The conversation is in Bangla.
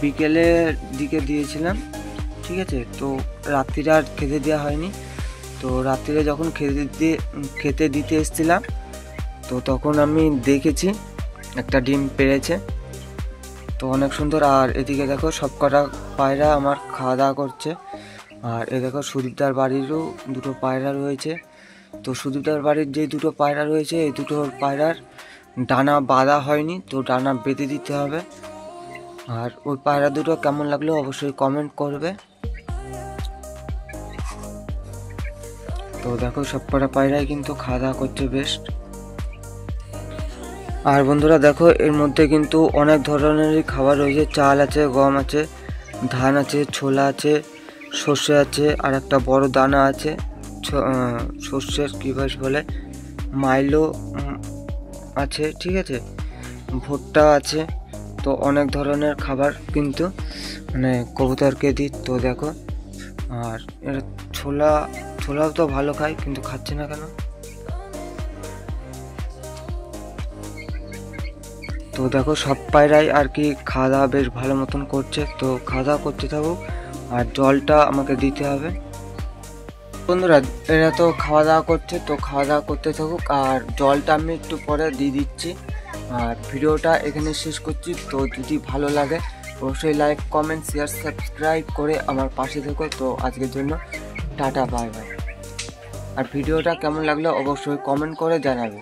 বিকেলের দিকে দিয়েছিলাম, ঠিক আছে। তো রাত্রিরে আর খেতে দেওয়া হয়নি। তো রাত্রিরে যখন খেতে দিতে এসেছিলাম, তো তখন আমি দেখেছি একটা ডিম পেড়েছে, তো অনেক সুন্দর। আর এদিকে দেখো সব কটা পায়রা আমার খাওয়া দাওয়া করছে। আর এ দেখো সুদীপদার বাড়িরও দুটো পায়রা রয়েছে। তো সুদীপদার বাড়ির যে দুটো পায়রা রয়েছে, এই দুটো পায়রার ডানা বাঁধা হয়নি, তো ডানা বেঁধে দিতে হবে। আর ওই পায়রা দুটো কেমন লাগলো অবশ্যই কমেন্ট করবে। তো দেখো সব কটা পায়রাই কিন্তু খাওয়া দাওয়া করছে বেশ। আর বন্ধুরা দেখো এর মধ্যে কিন্তু অনেক ধরনেরই খাবার রয়েছে, চাল আছে, গম আছে, ধান আছে, ছোলা আছে, সর্ষে আছে, আর একটা বড় দানা আছে সর্ষের কি বেশ বলে মাইলো আছে, ঠিক আছে, ভুট্টা আছে। তো অনেক ধরনের খাবার কিন্তু মানে কবুতরকে দিই। তো দেখো আর এর ছোলাও তো ভালো খায়, কিন্তু খাচ্ছে না কেন। তো দেখো সব পায়রাই আর কি খাওয়া দাওয়া বেশ ভালো মতন করছে। তো খাওয়া দাওয়া করতে থাকুক, আর জলটা আমাকে দিতে হবে। বন্ধুরা এরা তো খাওয়া দাওয়া করছে, তো খাওয়া দাওয়া করতে থাকুক, আর জলটা আমি একটু পরে দিয়ে দিচ্ছি। আর ভিডিওটা এখানে শেষ করছি। তো যদি ভালো লাগে অবশ্যই লাইক, কমেন্ট, শেয়ার, সাবস্ক্রাইব করে আমার পাশে থেকো। তো আজকের জন্য টাটা, বাই বাই। আর ভিডিওটা কেমন লাগলো অবশ্যই কমেন্ট করে জানাবে।